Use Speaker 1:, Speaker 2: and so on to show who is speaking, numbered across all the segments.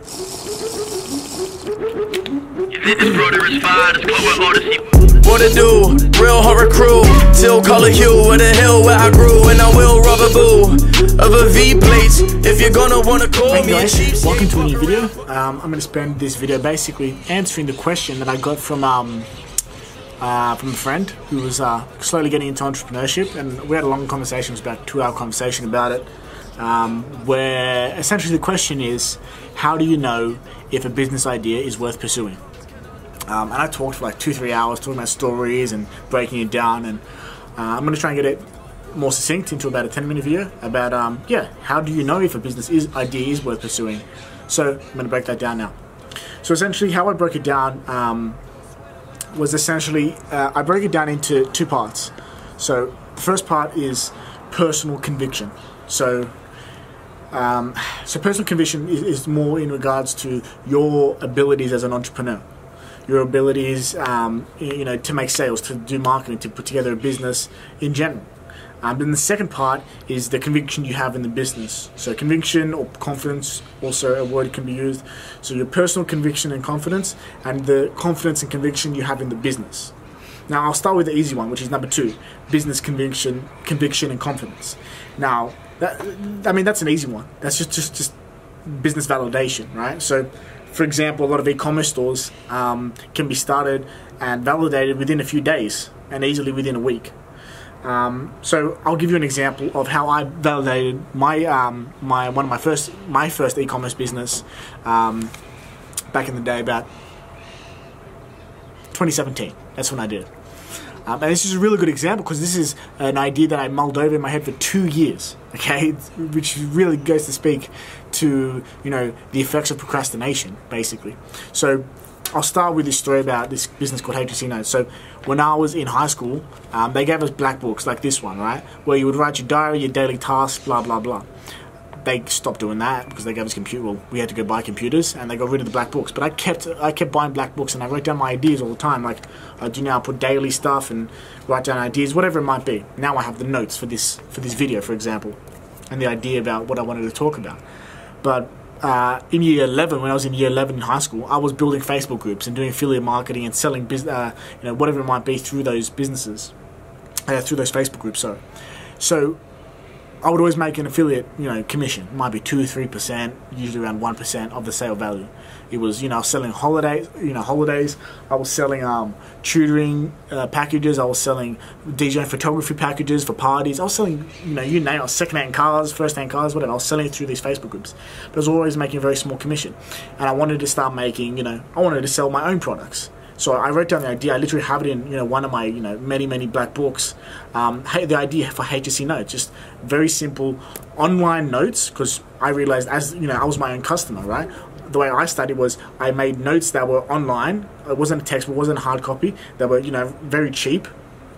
Speaker 1: This brother is fine, it's Clover Odyssey.
Speaker 2: What it do? Real horror crew. Still color hue with a hill where I grew, and I will rob a boo of a V plate. If you're gonna wanna call
Speaker 3: Hey
Speaker 2: me a
Speaker 3: guys,
Speaker 2: cheap.
Speaker 3: welcome to a new video. I'm going to spend this video basically answering the question that I got from a friend who was slowly getting into entrepreneurship, and we had a long conversation. It was about a 2-hour conversation about it, where essentially the question is, how do you know if a business idea is worth pursuing? And I talked for like 2-3 hours talking about stories and breaking it down, and I'm going to try and get it more succinct into about a 10-minute video about how do you know if a business idea is worth pursuing. So I'm going to break that down now. So essentially how I broke it down was essentially I broke it down into 2 parts. So the first part is personal conviction. So personal conviction is more in regards to your abilities as an entrepreneur, your abilities to make sales, to do marketing, to put together a business in general. Then the second part is the conviction you have in the business. So conviction or confidence, also a word can be used. So your personal conviction and confidence, and the confidence and conviction you have in the business. Now I'll start with the easy one, which is number 2, business conviction and confidence. Now that's an easy one. That's just business validation, right? So for example, a lot of e-commerce stores can be started and validated within a few days and easily within a week. So I'll give you an example of how I validated my first e-commerce business back in the day, about 2017. That's when I did it. And this is a really good example because this is an idea that I mulled over in my head for 2 years, okay, which really goes to speak to the effects of procrastination, basically. So I'll start with this story about this business called HTC Notes. So when I was in high school, they gave us black books like this one, right, where you would write your diary, your daily tasks, blah blah blah. They stopped doing that because they gave us we had to go buy computers, and they got rid of the black books. But I kept buying black books, and I wrote down my ideas all the time. Like I do now, I put daily stuff and write down ideas, whatever it might be. Now I have the notes for this video, for example, and the idea about what I wanted to talk about. But in year 11, when I was in year 11 in high school, I was building Facebook groups and doing affiliate marketing and selling whatever it might be through those businesses, through those Facebook groups. So I would always make an affiliate, commission. It might be 2 or 3%, usually around 1% of the sale value. It was, I was selling holidays. I was selling tutoring packages. I was selling DJ and photography packages for parties. I was selling, you name it, second-hand cars, first-hand cars, whatever. I was selling it through these Facebook groups. But I was always making a very small commission, and I wanted to start making, I wanted to sell my own products. So I wrote down the idea. I literally have it in one of my many black books. The idea for HTC Notes, just very simple online notes, because I realized I was my own customer, right? The way I studied was I made notes that were online. It wasn't a textbook, it wasn't a hard copy. They were very cheap,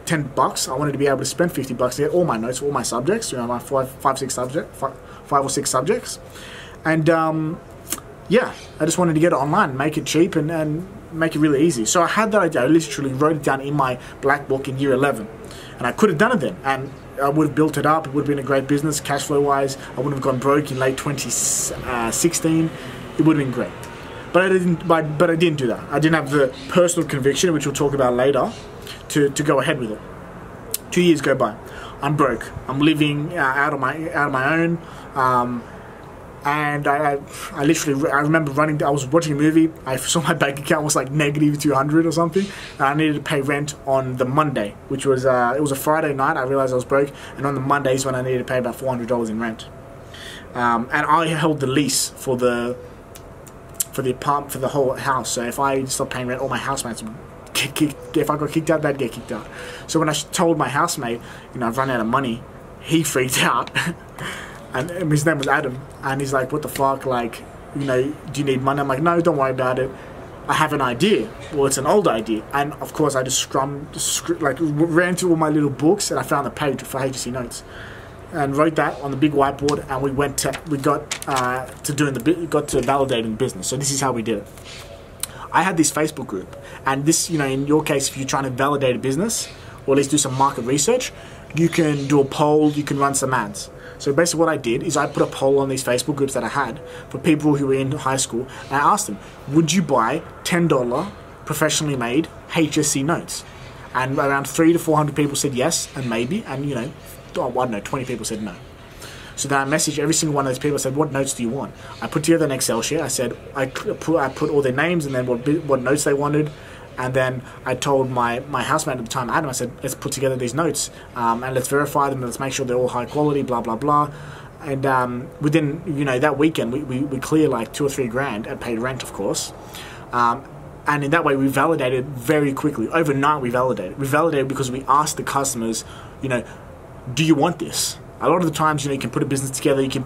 Speaker 3: $10. I wanted to be able to spend $50 to get all my notes, all my subjects. My five or six subjects, and I just wanted to get it online, make it cheap, and make it really easy. So I had that idea. I literally wrote it down in my black book in year 11, and I could have done it then, and I would have built it up. It would have been a great business, cash flow wise. I wouldn't have gone broke in late 2016. It would have been great, but I didn't. But I didn't do that. I didn't have the personal conviction, which we'll talk about later, to go ahead with it. 2 years go by. I'm broke. I'm living out of my own. And I remember I was watching a movie. I saw my bank account was like negative 200 or something, and I needed to pay rent on the Monday, which was it was a Friday night. I realized I was broke, and on the Mondays when I needed to pay about $400 in rent, and I held the lease for the apartment, for the whole house. So if I stopped paying rent, all my housemates would if I got kicked out, they'd get kicked out. So when I told my housemate, I've run out of money, he freaked out. And his name was Adam, and he's like, what the fuck, like, do you need money? I'm like, no, don't worry about it. I have an idea. Well, it's an old idea. And of course I just ran through all my little books, and I found the page for HTC Notes and wrote that on the big whiteboard, and we got to validating business. So this is how we did it. I had this Facebook group, and this, in your case, if you're trying to validate a business, or at least do some market research, you can do a poll, you can run some ads. So basically what I did is I put a poll on these Facebook groups that I had for people who were in high school, and I asked them, would you buy $10 professionally made HSC notes? And around 300 to 400 people said yes and maybe, and I don't know, 20 people said no. So then I messaged every single one of those people. I said, what notes do you want? I put together an Excel sheet. I said, I put all their names and then what notes they wanted. And then I told my housemate at the time, Adam, I said, let's put together these notes and let's verify them. Let's make sure they're all high quality, blah, blah, blah. And within, that weekend, we clear like 2 or 3 grand at paid rent, of course. And in that way, we validated very quickly. Overnight, we validated. We validated because we asked the customers, do you want this? A lot of the times, you can put a business together, you can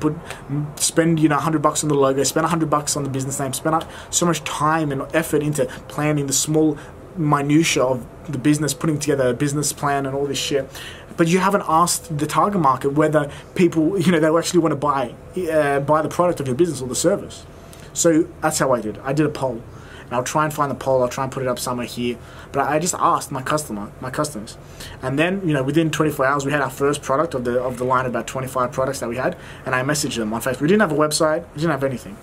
Speaker 3: spend, $100 on the logo, spend $100 on the business name, spend so much time and effort into planning the small minutia of the business, putting together a business plan and all this shit. But you haven't asked the target market whether people, they actually want to buy the product of your business or the service. So that's how I did. I did a poll. And I'll try and find the poll, I'll try and put it up somewhere here. But I just asked my customers. And then, within 24 hours, we had our first product of the line of about 25 products that we had. And I messaged them on Facebook. We didn't have a website, we didn't have anything.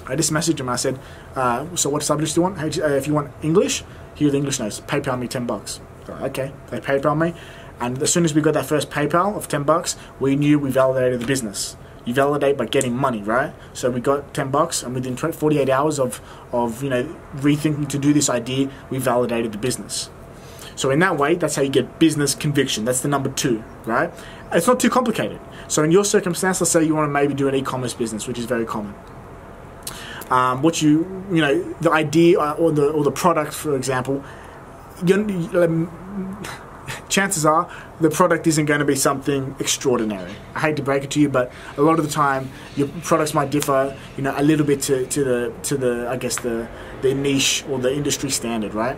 Speaker 3: I just messaged them and I said, so what subjects do you want? If you want English, here are the English notes. PayPal me $10. So, okay, they PayPal me. And as soon as we got that first PayPal of $10, we knew we validated the business. You validate by getting money, right? So we got $10, and within 48 hours of rethinking to do this idea, we validated the business. So in that way, that's how you get business conviction. That's the number 2, right? It's not too complicated. So in your circumstance, let's say you want to maybe do an e-commerce business, which is very common. The idea or the product, for example, chances are the product isn't going to be something extraordinary. I hate to break it to you, but a lot of the time your products might differ, a little bit to the I guess the niche or the industry standard, right?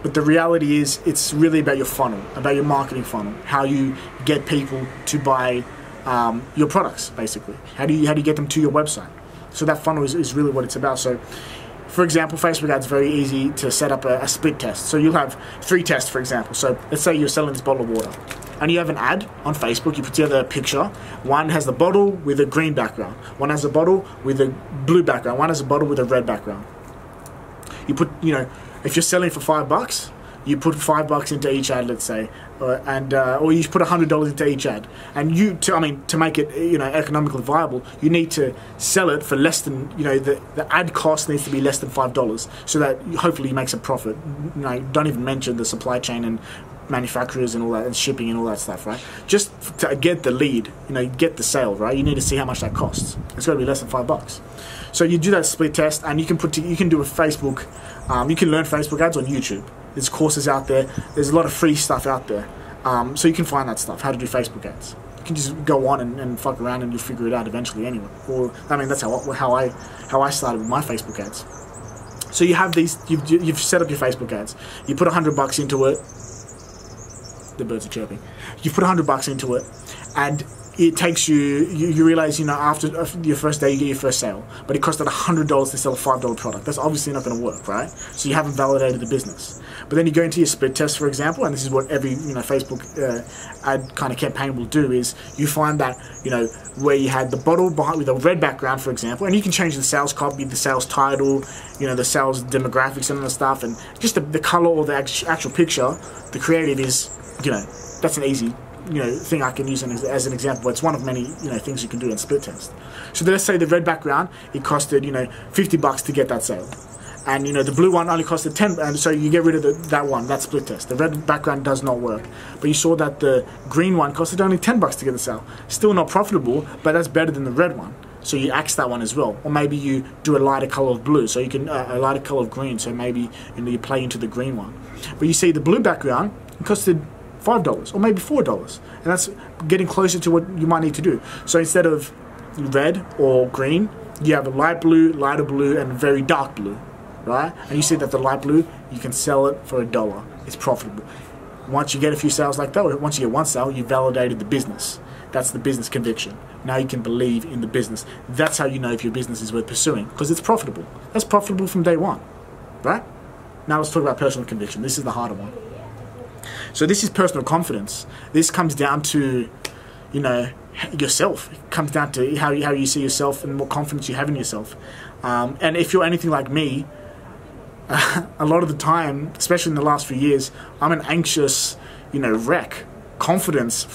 Speaker 3: But the reality is, it's really about your funnel, about your marketing funnel, how you get people to buy your products, basically. How do you get them to your website? So that funnel is really what it's about. So, for example, Facebook ads, very easy to set up a split test. So you'll have 3 tests, for example. So let's say you're selling this bottle of water and you have an ad on Facebook. You put together a picture. One has the bottle with a green background. One has a bottle with a blue background. One has a bottle with a red background. You put, if you're selling for $5, you put $5 into each ad, let's say, or you put $100 into each ad. And to make it economically viable, you need to sell it for less than the ad cost needs to be less than $5, so that hopefully you make some profit. Don't even mention the supply chain and manufacturers and all that, and shipping and all that stuff, right? Just to get the lead, get the sale, right? You need to see how much that costs. It's got to be less than $5. So you do that split test, and you can do a Facebook. You can learn Facebook ads on YouTube. There's courses out there. There's a lot of free stuff out there. So you can find that stuff, how to do Facebook ads. You can just go on and fuck around and you'll figure it out eventually anyway. That's how I started with my Facebook ads. So you have these, you've set up your Facebook ads. You put $100 into it. The birds are chirping. You put $100 into it, and it takes you realize, after your first day you get your first sale, but it costed $100 to sell a $5 product. That's obviously not going to work, right? So you haven't validated the business. But then you go into your split test, for example, and this is what every Facebook ad kind of campaign will do, is you find that where you had the bottle behind with a red background, for example, and you can change the sales copy, the sales title, the sales demographics and all the stuff, and just the color or the actual picture. The creative is that's an easy thing I can use as an example. It's one of many things you can do in split test. So let's say the red background, it costed $50 to get that sale, and the blue one only costed $10, and so you get rid of that split test. The red background does not work, but you saw that the green one costed only $10 to get the sale. Still not profitable, but that's better than the red one. So you axe that one as well, or maybe you do a lighter color of blue, so you can a lighter color of green. So maybe you play into the green one, but you see the blue background, it costed $5 or maybe $4, and that's getting closer to what you might need to do. So instead of red or green, you have a light blue, lighter blue, and very dark blue, right? And you see that the light blue, you can sell it for $1. It's profitable. Once you get a few sales like that, or once you get one sale, you validated the business. That's the business conviction. Now you can believe in the business. That's how you know if your business is worth pursuing, because it's profitable. That's profitable from day one, right? Now let's talk about personal conviction. This is the harder one. So this is personal confidence. This comes down to, yourself. It comes down to how you see yourself and what confidence you have in yourself. And if you're anything like me, a lot of the time, especially in the last few years, I'm an anxious, wreck. Confidence,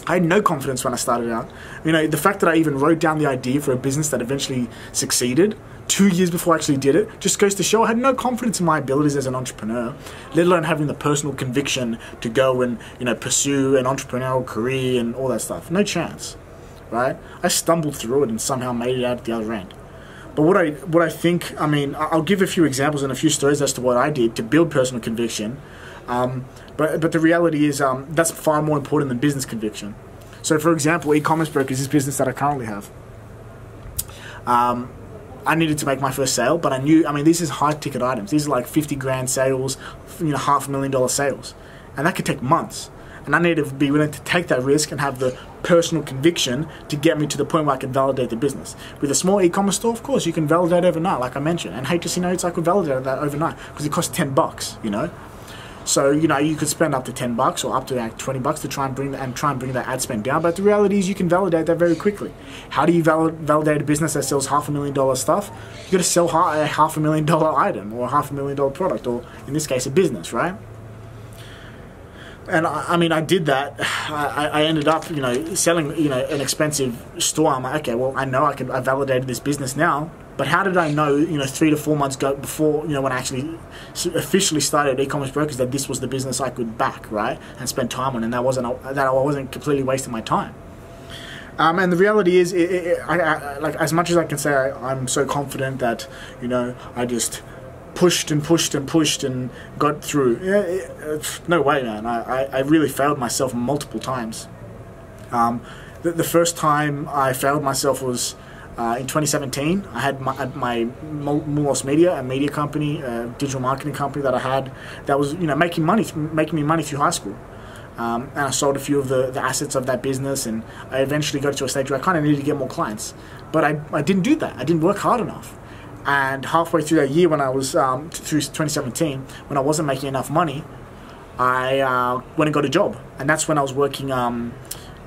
Speaker 3: I had no confidence when I started out. The fact that I even wrote down the idea for a business that eventually succeeded 2 years before I actually did it just goes to show I had no confidence in my abilities as an entrepreneur, let alone having the personal conviction to go and pursue an entrepreneurial career and all that stuff. No chance, right? I stumbled through it and somehow made it out at the other end. But what I think, I'll give a few examples and a few stories as to what I did to build personal conviction. But the reality is that's far more important than business conviction. So for example, eCommerce Broker is this business that I currently have. I needed to make my first sale, but I knew, these is high ticket items. These are like 50 grand sales, $500,000 sales. And that could take months. And I needed to be willing to take that risk and have the personal conviction to get me to the point where I can validate the business. With a small e-commerce store, of course, you can validate overnight, like I mentioned. And HTC Notes, I could validate that overnight because it costs $10, So, you could spend up to $10 or up to like $20 to try and bring that ad spend down. But the reality is you can validate that very quickly. How do you validate a business that sells $500,000 stuff? You got to sell a $500,000 item or a $500,000 product, or in this case, a business, right? And I did that. I ended up, selling, an expensive store. I'm like, okay, well, I know I validated this business now. But how did I know, 3 to 4 months ago before, when I actually officially started eCommerce Brokers, that this was the business I could back, right, and spend time on, and that I wasn't completely wasting my time. And the reality is, like as much as I can say I'm so confident that, I just pushed and pushed and pushed and got through. No way, man. I really failed myself multiple times. The first time I failed myself was in 2017. I had my Mullos Media, a media company, a digital marketing company that I had that was making me money through high school. And I sold a few of the assets of that business, and I eventually got to a stage where I kind of needed to get more clients. But I didn't do that. I didn't work hard enough. And halfway through that year, when I was through 2017, when I wasn't making enough money, I went and got a job, and that's when I was working at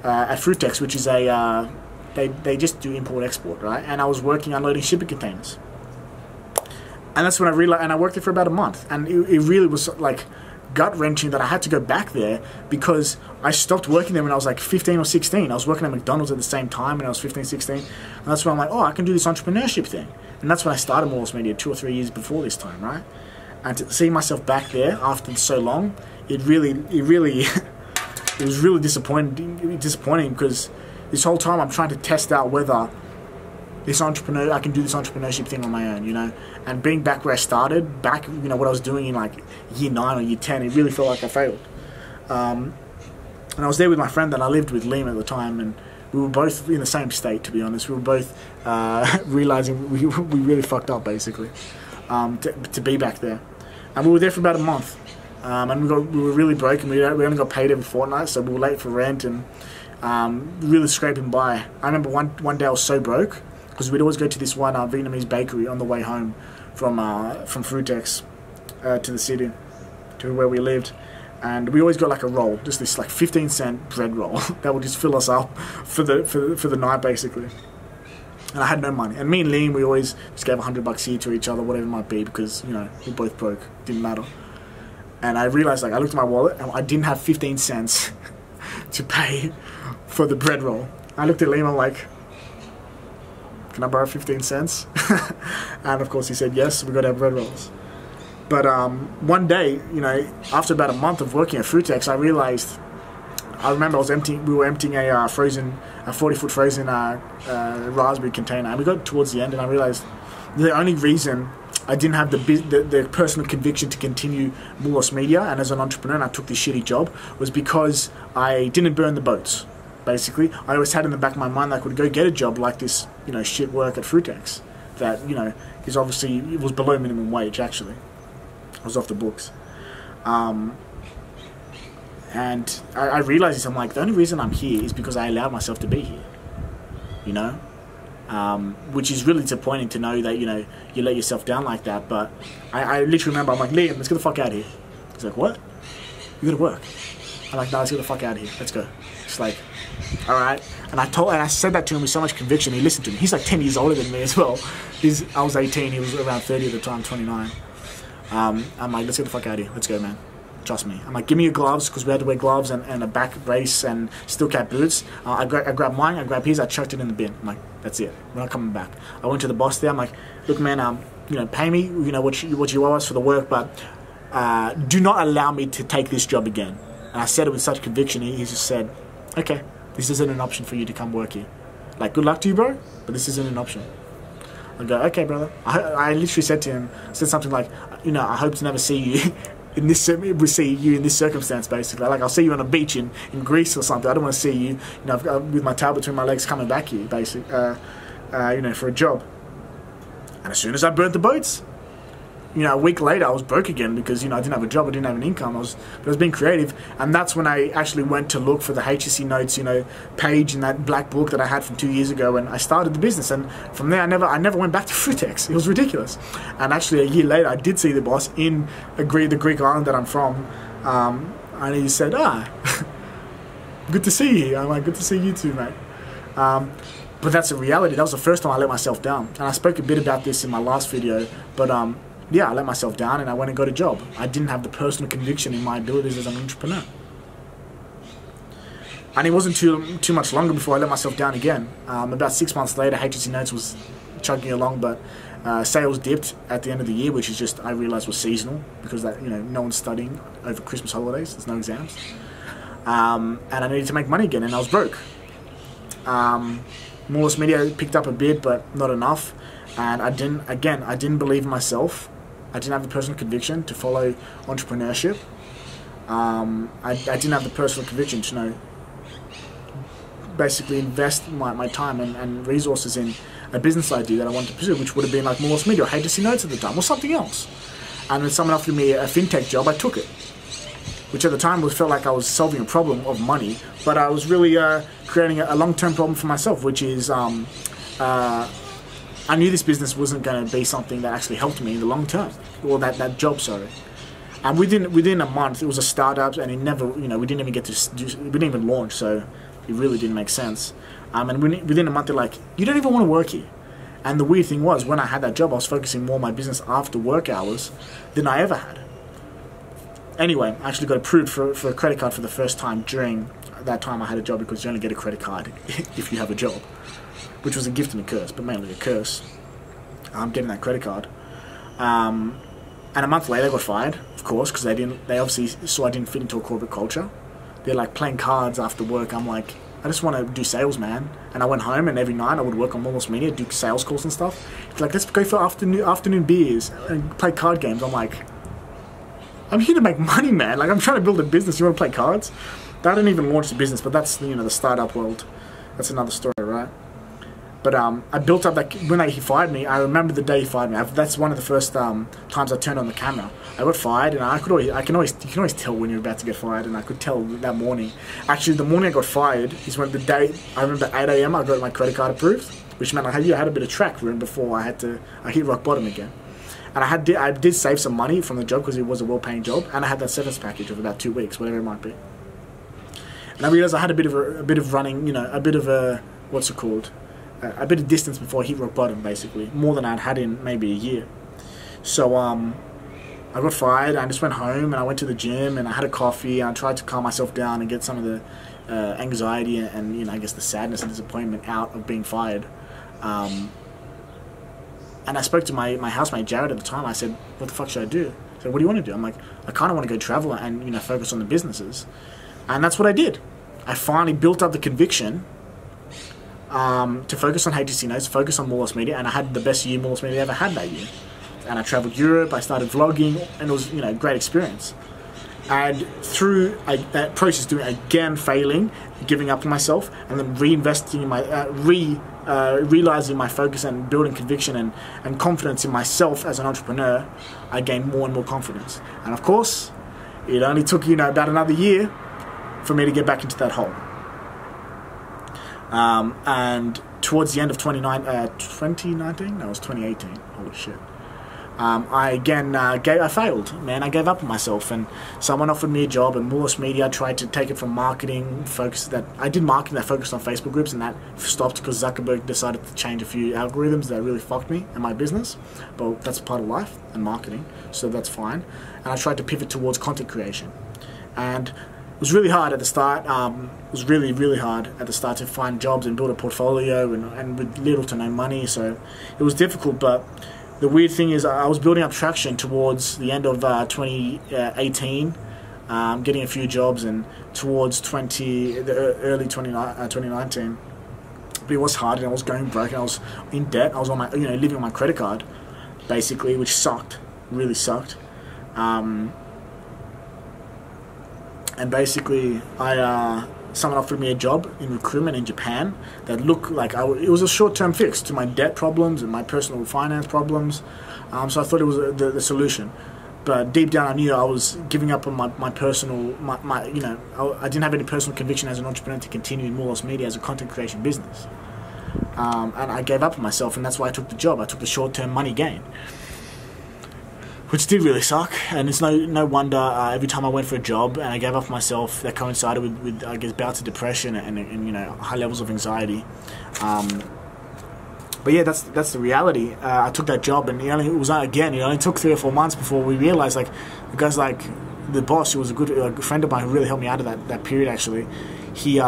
Speaker 3: Fruitex, which is they just do import-export, right? And I was working unloading shipping containers. And that's when I realized, and I worked there for about a month, and it really was like gut-wrenching that I had to go back there because I stopped working there when I was like 15 or 16. I was working at McDonald's at the same time when I was 15, 16. And that's when I'm like, oh, I can do this entrepreneurship thing. And that's when I started Mullos Media 2 or 3 years before this time, right? And to see myself back there after so long, it was really disappointing because this whole time I'm trying to test out whether I can do this entrepreneurship thing on my own, and being back where I started, what I was doing in like year 9 or year 10, it really felt like I failed. And I was there with my friend that I lived with, Liam, at the time, and we were both in the same state, to be honest. We were both realizing we really fucked up, basically, to be back there. And we were there for about a month, and we were really broken. We only got paid every fortnight, so we were late for rent and really scraping by. I remember one day I was so broke because we'd always go to this one Vietnamese bakery on the way home from Fruitex to the city, to where we lived. And we always got like a roll, just this like 15-cent bread roll that would just fill us up for the night, basically. And I had no money. And me and Liam, we always just gave $100 here to each other, whatever it might be, because we both broke, didn't matter. And I realized, like, I looked at my wallet and I didn't have 15 cents to pay for the bread roll. I looked at Liam, I'm like, can I borrow 15 cents? And of course he said yes. We got our bread rolls. But one day, after about a month of working at Fruitex, I remember we were emptying a 40-foot frozen raspberry container, and we got towards the end, and I realized the only reason I didn't have the personal conviction to continue Mullos Media and as an entrepreneur, and I took this shitty job, was because I didn't burn the boats. Basically, I always had in the back of my mind that I could go get a job like this, shit work at Fruitex. That is obviously, it was below minimum wage actually. I was off the books. And I realized this, I'm like, the only reason I'm here is because I allowed myself to be here, which is really disappointing to know that, you let yourself down like that. But I literally remember, I'm like, Liam, let's get the fuck out of here. He's like, what? You gotta work. I'm like, no, let's get the fuck out of here. Let's go. He's like, all right. And I said that to him with so much conviction. He listened to me. He's like 10 years older than me as well. I was 18. He was around 30 at the time, 29. I'm like, let's get the fuck out of here. Let's go, man. Trust me. I'm like, give me your gloves, because we had to wear gloves and a back brace and steel cap boots. I grabbed mine, I grabbed his, I chucked it in the bin. I'm like, that's it. We're not coming back. I went to the boss there. I'm like, look, man, pay me, what you owe us for the work, but do not allow me to take this job again. And I said it with such conviction. He just said, okay, this isn't an option for you to come work here. Like, good luck to you, bro, but this isn't an option. I go, okay, brother. I literally said to him, something like, I hope to never see you in this circumstance, basically. Like, I'll see you on a beach in Greece or something. I don't want to see you, with my tail between my legs coming back here, basically, for a job. And as soon as I burnt the boats, a week later I was broke again because, I didn't have a job, I didn't have an income. I was being creative, and that's when I actually went to look for the HSC notes, page in that black book that I had from 2 years ago, and I started the business. And from there, I never went back to Fruitex. It was ridiculous. And actually, a year later, I did see the boss in the Greek island that I'm from, and he said, good to see you. I'm like, good to see you too, mate. But that's a reality. That was the first time I let myself down, and I spoke a bit about this in my last video, but yeah, I let myself down and I went and got a job. I didn't have the personal conviction in my abilities as an entrepreneur. And it wasn't too much longer before I let myself down again. About 6 months later, HSC Notes was chugging along, but sales dipped at the end of the year, which is just, I realized, was seasonal, because that, no one's studying over Christmas holidays. There's no exams. And I needed to make money again, and I was broke. Moreless Media picked up a bit, but not enough. And I didn't believe in myself. I didn't have the personal conviction to follow entrepreneurship. I didn't have the personal conviction to basically invest my time and resources in a business idea that I wanted to pursue, which would have been like Moreless Media or HSC Notes at the time, or something else. And when someone offered me a fintech job, I took it, which at the time felt like I was solving a problem of money, but I was really creating a long-term problem for myself, which is I knew this business wasn't going to be something that actually helped me in the long term, or that job, sorry. And within a month, it was a startup, and it never, we didn't even get to we didn't even launch, so it really didn't make sense. And within a month, they're like, you don't even want to work here. And the weird thing was, when I had that job, I was focusing more on my business after work hours than I ever had. Anyway, I actually got approved for a credit card for the first time during that time I had a job, because you only get a credit card if you have a job, which was a gift and a curse, but mainly a curse. Getting that credit card. And a month later I got fired, of course, because they obviously saw I didn't fit into a corporate culture. They're like playing cards after work. I'm like, I just want to do sales, man. And I went home, and every night I would work on Moreless Media, do sales calls and stuff. It's like, let's go for afternoon beers and play card games. I'm like, I'm here to make money, man. Like, I'm trying to build a business. You want to play cards? I didn't even launch the business, but that's, the startup world. That's another story, right? But I built up that, when he fired me, I remember the day he fired me. That's one of the first times I turned on the camera. I got fired, and you can always tell when you're about to get fired, and I could tell that morning. Actually, the morning I got fired is when I remember 8 AM I got my credit card approved, which meant I had a bit of track room before I hit rock bottom again. And I did save some money from the job, because it was a well-paying job, and I had that severance package of about 2 weeks, whatever it might be. And I realized I had a bit of running, a bit of a, what's it called? A bit of distance before I hit rock bottom, basically. More than I'd had in maybe a year. So, I got fired, and I just went home, and I went to the gym, and I had a coffee, and I tried to calm myself down and get some of the anxiety and, I guess the sadness and disappointment out of being fired. And I spoke to my housemate, Jared, at the time. I said, what the fuck should I do? He said, what do you want to do? I'm like, I kind of want to go travel and, focus on the businesses. And that's what I did. I finally built up the conviction to focus on HSC Notes, focus on Moreless Media, and I had the best year Moreless Media ever had that year. And I traveled Europe, I started vlogging, and it was, a great experience. And through that process, failing, giving up on myself, and then reinvesting in my, realizing my focus and building conviction and confidence in myself as an entrepreneur, I gained more and more confidence. And of course, it only took, about another year for me to get back into that hole. And towards the end of 2019, no, it was 2018, holy shit. I failed, man. I gave up on myself, and someone offered me a job at Mullis Media. I tried to take it from marketing, I did marketing that focused on Facebook groups, and that stopped because Zuckerberg decided to change a few algorithms that really fucked me and my business. But that's part of life and marketing, so that's fine. And I tried to pivot towards content creation, and it was really hard at the start. It was really, really hard at the start to find jobs and build a portfolio, and with little to no money, so it was difficult. But the weird thing is, I was building up traction towards the end of 2018, getting a few jobs, and towards early 2019. But it was hard, and I was going broke, and I was in debt. I was on my, living on my credit card, basically, which sucked, really sucked. And basically, someone offered me a job in recruitment in Japan that looked like it was a short-term fix to my debt problems and my personal finance problems. So I thought it was the solution. But deep down, I knew I was giving up on my personal, I didn't have any personal conviction as an entrepreneur to continue in Mullis Media as a content creation business. And I gave up on myself, and that's why I took the job. I took the short-term money gain, which did really suck, and it's no wonder every time I went for a job and I gave up myself, that coincided with I guess bouts of depression and high levels of anxiety. But yeah, that's the reality. I took that job, and it only took 3 or 4 months before we realized, like, the guy's like, the boss, who was a good friend of mine who really helped me out of that period actually. He's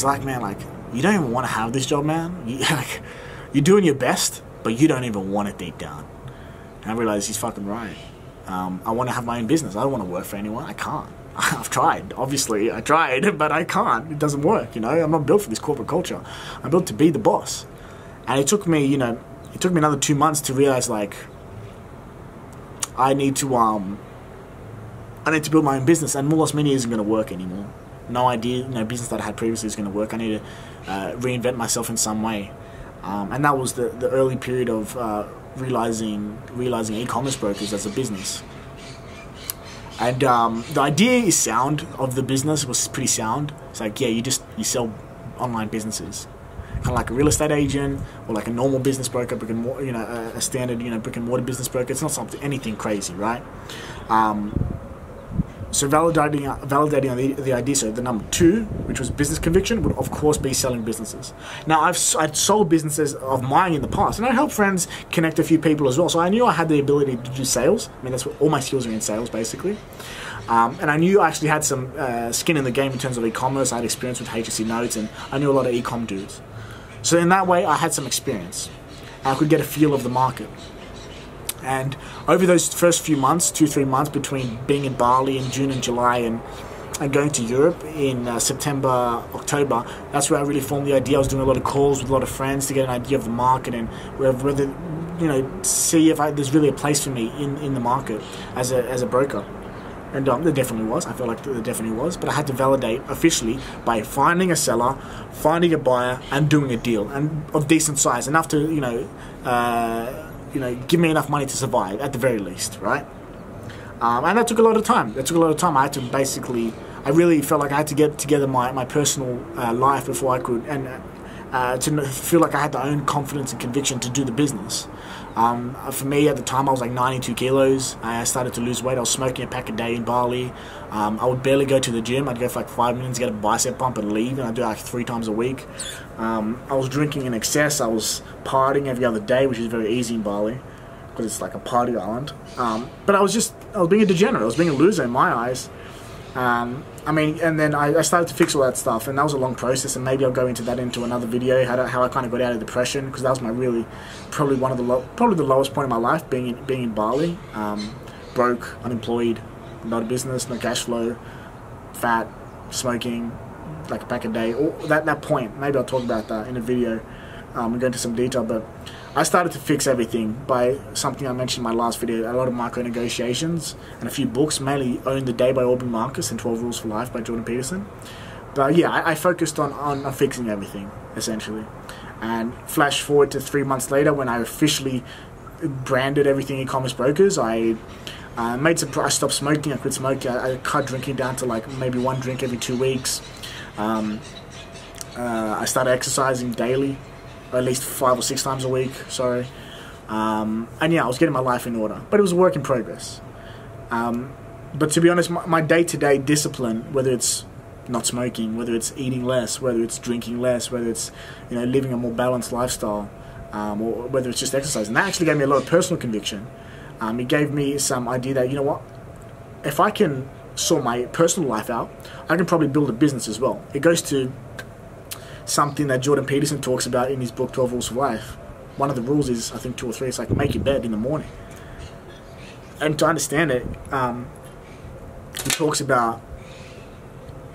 Speaker 3: like, man, like, you don't even want to have this job, man. You're doing your best, but you don't even want it deep down. And I realized he's fucking right. I want to have my own business. I don't want to work for anyone. I can't. I've tried. Obviously, I tried, but I can't. It doesn't work, I'm not built for this corporate culture. I'm built to be the boss. And it took me, another 2 months to realize, like, I need to build my own business, and Mullis Media isn't going to work anymore. No idea, business that I had previously is going to work. I need to reinvent myself in some way. And that was the early period of realizing e-commerce brokers as a business. And the idea is sound of the business was pretty sound. It's like, yeah, you sell online businesses, kind of like a real estate agent or like a normal business broker, a standard brick and mortar business broker. It's not anything crazy, right? So validating the idea. So the number 2, which was business conviction, would of course be selling businesses. Now I've sold businesses of mine in the past, and I helped friends connect a few people as well. So I knew I had the ability to do sales. I mean, that's what all my skills are in sales, basically. And I knew I actually had some skin in the game in terms of e-commerce. I had experience with HSC Notes, and I knew a lot of e-com dudes. So in that way, I had some experience. I could get a feel of the market. And over those first few months, 2-3 months, between being in Bali in June and July and going to Europe in September, October, that's where I really formed the idea. I was doing a lot of calls with a lot of friends to get an idea of the market and whether see if there's really a place for me in the market as a broker. And there definitely was. I felt like there definitely was. But I had to validate officially by finding a seller, finding a buyer, and doing a deal, and of decent size, enough to give me enough money to survive at the very least, right? And that took a lot of time. I had to I really felt like I had to get together my personal life before I could, and to feel like I had the own confidence and conviction to do the business. For me, at the time, I was like 92 kilos. I started to lose weight. I was smoking a pack a day in Bali. I would barely go to the gym. I'd go for like 5 minutes, get a bicep pump, and leave. And I'd do it like 3 times a week. I was drinking in excess. I was partying every other day, which is very easy in Bali because it's like a party island. But I was being a degenerate. I was being a loser in my eyes. And then I started to fix all that stuff, and that was a long process, and maybe I'll go into another video, how I kind of got out of depression, because that was probably the lowest point in my life, being in Bali, broke, unemployed, not a business, no cash flow, fat, smoking, like a pack a day, that point. Maybe I'll talk about that in a video, and go into some detail, but I started to fix everything by something I mentioned in my last video, a lot of micro negotiations and a few books, mainly Own the Day by Aubrey Marcus and 12 Rules for Life by Jordan Peterson. But yeah, I focused on fixing everything, essentially. And flash forward to 3 months later, when I officially branded everything e-commerce brokers, I stopped smoking, I quit smoking, I cut drinking down to like maybe 1 drink every 2 weeks. I started exercising daily, or at least 5 or 6 times a week, And yeah, I was getting my life in order, but it was a work in progress. But to be honest, my day-to-day discipline, whether it's not smoking, whether it's eating less, whether it's drinking less, whether it's living a more balanced lifestyle, or whether it's just exercising, that actually gave me a lot of personal conviction. It gave me some idea that, you know what, if I can sort my personal life out, I can probably build a business as well. It goes to something that Jordan Peterson talks about in his book 12 Rules of Life. One of the rules is, I think 2 or 3, it's like make your bed in the morning. And to understand it, he talks about,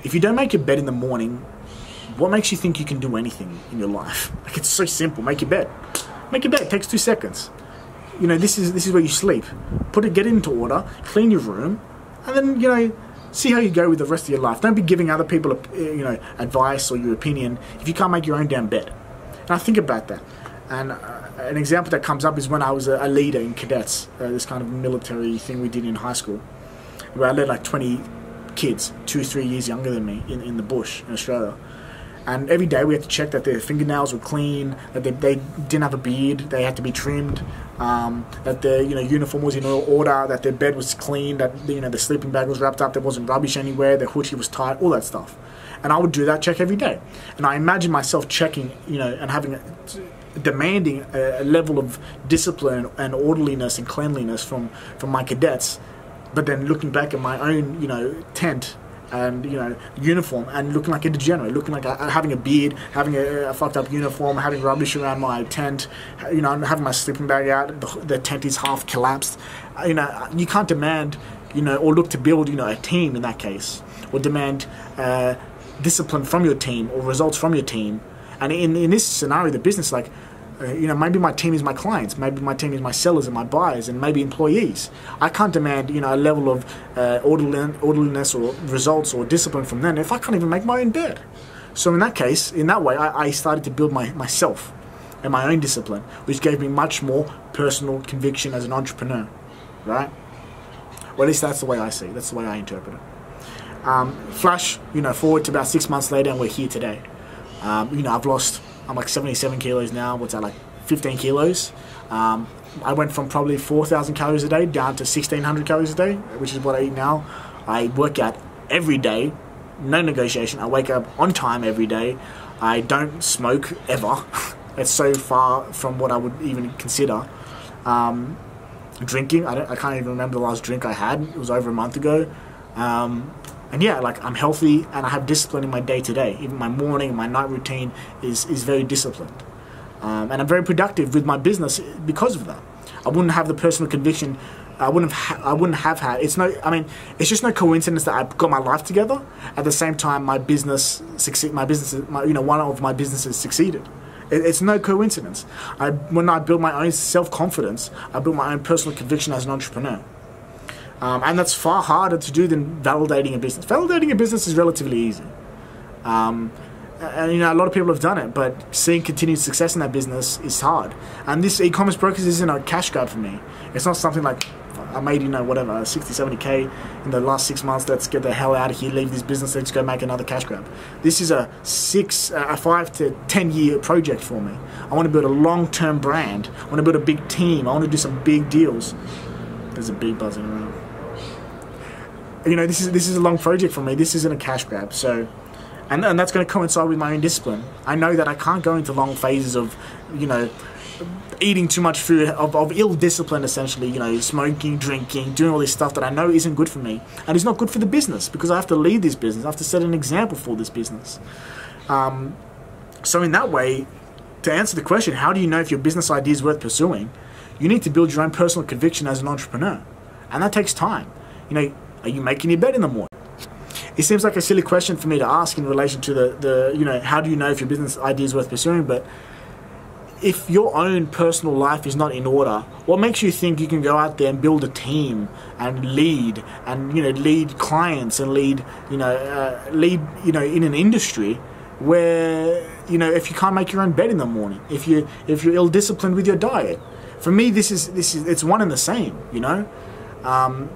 Speaker 3: if you don't make your bed in the morning, what makes you think you can do anything in your life? Like, it's so simple. Make your bed. Make your bed. It takes 2 seconds. This is where you sleep. Get it into order, clean your room, and then, see how you go with the rest of your life. Don't be giving other people, advice or your opinion if you can't make your own damn bed. And I think about that. And an example that comes up is when I was a leader in cadets, this kind of military thing we did in high school, where I led like 20 kids, 2-3 years younger than me, in the bush in Australia. And every day we had to check that their fingernails were clean, that they didn't have a beard, they had to be trimmed, that their uniform was in order, that their bed was clean, that the sleeping bag was wrapped up, there wasn't rubbish anywhere, their hoodie was tight, all that stuff. And I would do that check every day. And I imagine myself checking, and having demanding a level of discipline and orderliness and cleanliness from my cadets, but then looking back at my own tent and uniform and looking like a degenerate, looking like having a beard, having a fucked up uniform, having rubbish around my tent, having my sleeping bag out, the tent is half collapsed. You can't demand or look to build a team in that case, or demand discipline from your team or results from your team. And in this scenario, the business, like, maybe my team is my clients, maybe my team is my sellers and my buyers, and maybe employees. I can't demand, a level of orderliness or results or discipline from them if I can't even make my own bed. So in that case, in that way, I started to build myself and my own discipline, which gave me much more personal conviction as an entrepreneur, right? Well, at least that's the way I see it. That's the way I interpret it. Flash, forward to about 6 months later, and we're here today. I'm like 77 kilos now. What's that, like 15 kilos? I went from probably 4,000 calories a day down to 1,600 calories a day, which is what I eat now. I work out every day, no negotiation. I wake up on time every day. I don't smoke ever. It's so far from what I would even consider. Drinking, I can't even remember the last drink I had. It was over a month ago. And yeah, like, I'm healthy and I have discipline in my day-to-day. Even my morning and my night routine is very disciplined. And I'm very productive with my business because of that. I wouldn't have the personal conviction. I wouldn't have had. It's just no coincidence that I got my life together. At the same time, my business one of my businesses succeeded. It's no coincidence. When I built my own self-confidence, I built my own personal conviction as an entrepreneur. And that's far harder to do than validating a business. Validating a business is relatively easy. And a lot of people have done it, but seeing continued success in that business is hard. And this e-commerce brokers isn't a cash grab for me. It's not something like, I made, 60, 70K in the last 6 months, let's get the hell out of here, leave this business, let's go make another cash grab. This is a 5 to 10 year project for me. I want to build a long-term brand. I want to build a big team. I want to do some big deals. There's a bee buzzing around. This is a long project for me. This isn't a cash grab. So, and that's going to coincide with my own discipline. I know that I can't go into long phases of, eating too much food, of ill discipline, essentially. Smoking, drinking, doing all this stuff that I know isn't good for me, and it's not good for the business because I have to lead this business. I have to set an example for this business. So in that way, to answer the question, how do you know if your business idea is worth pursuing? You need to build your own personal conviction as an entrepreneur, and that takes time. Are you making your bed in the morning? It seems like a silly question for me to ask in relation to the how do you know if your business idea is worth pursuing? But if your own personal life is not in order, what makes you think you can go out there and build a team and lead clients and lead in an industry where if you can't make your own bed in the morning, if you're ill-disciplined with your diet? For me, this is it's one and the same,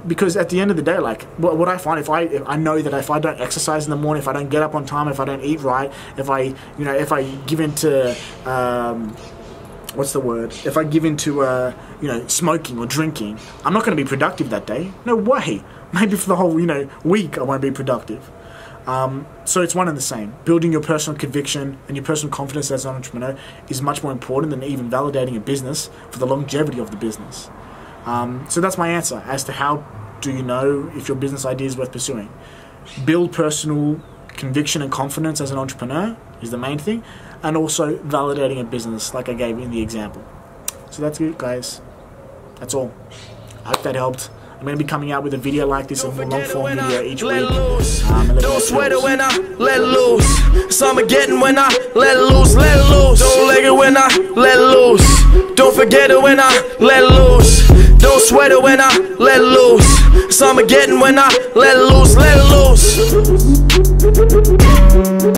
Speaker 3: because at the end of the day, like what I find, if I know that if I don't exercise in the morning, if I don't get up on time, if I don't eat right, if I give into what's the word? If I give into smoking or drinking, I'm not going to be productive that day. No way. Maybe for the whole week I won't be productive. So it's one and the same. Building your personal conviction and your personal confidence as an entrepreneur is much more important than even validating a business for the longevity of the business. So that's my answer as to how do you know if your business idea is worth pursuing. Build personal conviction and confidence as an entrepreneur is the main thing, and also validating a business like I gave in the example. So that's it, guys. That's all. I hope that helped. I'm going to be coming out with a video like this, a more long form video each week.
Speaker 2: Don't sweat it when I let loose. Some are getting when I let loose, let loose. Don't leg it when I let loose. Don't forget it when I let loose. Don't sweat it when I let loose. Some are getting when I let loose, let loose.